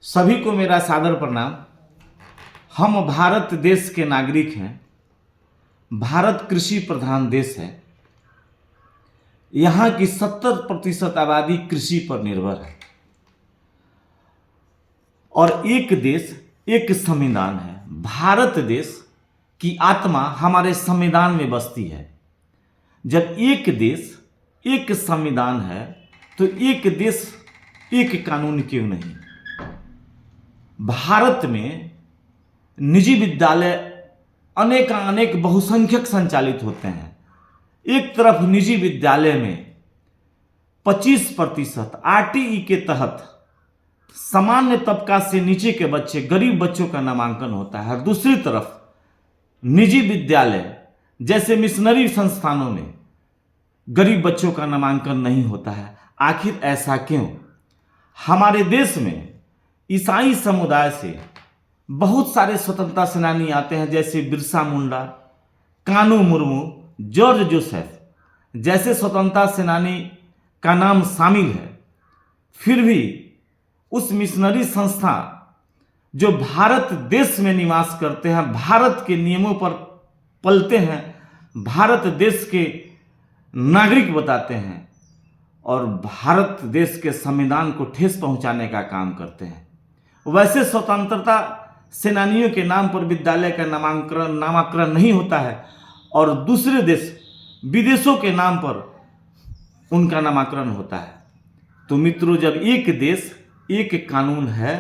सभी को मेरा सादर प्रणाम। हम भारत देश के नागरिक हैं। भारत कृषि प्रधान देश है। यहाँ की 70% आबादी कृषि पर निर्भर है और एक देश एक संविधान है। भारत देश की आत्मा हमारे संविधान में बसती है। जब एक देश एक संविधान है तो एक देश एक कानून क्यों नहीं। भारत में निजी विद्यालय अनेक बहुसंख्यक संचालित होते हैं। एक तरफ निजी विद्यालय में 25% आरटीई के तहत सामान्य तबका से नीचे के बच्चे, गरीब बच्चों का नामांकन होता है। दूसरी तरफ निजी विद्यालय जैसे मिशनरी संस्थानों में गरीब बच्चों का नामांकन नहीं होता है। आखिर ऐसा क्यों? हमारे देश में ईसाई समुदाय से बहुत सारे स्वतंत्रता सेनानी आते हैं, जैसे बिरसा मुंडा, कानू मुर्मू, जॉर्ज जोसेफ जैसे स्वतंत्रता सेनानी का नाम शामिल है। फिर भी उस मिशनरी संस्था जो भारत देश में निवास करते हैं, भारत के नियमों पर पलते हैं, भारत देश के नागरिक बताते हैं और भारत देश के संविधान को ठेस पहुंचाने का काम करते हैं, वैसे स्वतंत्रता सेनानियों के नाम पर विद्यालय का नामाकरण नहीं होता है और दूसरे देश विदेशों के नाम पर उनका नामाकरण होता है। तो मित्रों, जब एक देश एक कानून है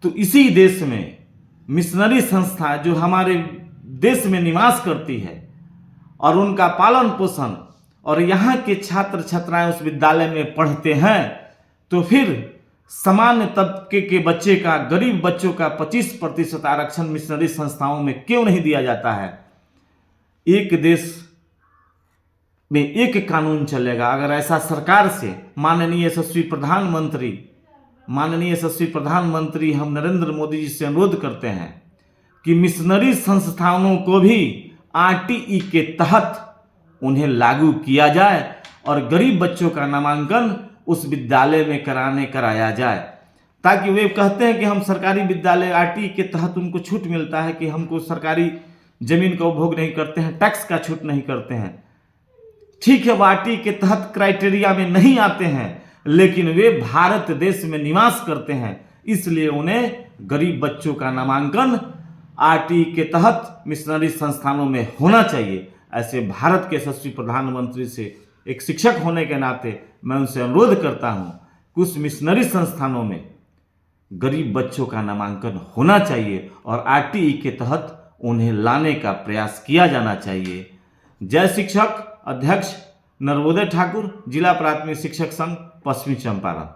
तो इसी देश में मिशनरी संस्था जो हमारे देश में निवास करती है और उनका पालन पोषण और यहाँ के छात्र छात्राएं उस विद्यालय में पढ़ते हैं, तो फिर सामान्य तबके के बच्चे का, गरीब बच्चों का 25% आरक्षण मिशनरी संस्थाओं में क्यों नहीं दिया जाता है? एक देश में एक कानून चलेगा। अगर ऐसा सरकार से माननीय यशस्वी प्रधानमंत्री हम नरेंद्र मोदी जी से अनुरोध करते हैं कि मिशनरी संस्थानों को भी आरटीई के तहत उन्हें लागू किया जाए और गरीब बच्चों का नामांकन उस विद्यालय में कराया जाए, ताकि वे कहते हैं कि हम सरकारी विद्यालय आरटीई के तहत उनको छूट मिलता है कि हमको सरकारी जमीन का उपभोग नहीं करते हैं, टैक्स का छूट नहीं करते हैं। ठीक है, वो आरटीई के तहत क्राइटेरिया में नहीं आते हैं, लेकिन वे भारत देश में निवास करते हैं, इसलिए उन्हें गरीब बच्चों का नामांकन आरटीई के तहत मिशनरी संस्थानों में होना चाहिए। ऐसे भारत के यशस्वी प्रधानमंत्री से एक शिक्षक होने के नाते मैं उनसे अनुरोध करता हूं कि उस मिशनरी संस्थानों में गरीब बच्चों का नामांकन होना चाहिए और आरटीई के तहत उन्हें लाने का प्रयास किया जाना चाहिए। जय शिक्षक। अध्यक्ष नरवोदय ठाकुर, जिला प्राथमिक शिक्षक संघ, पश्चिमी चंपारण।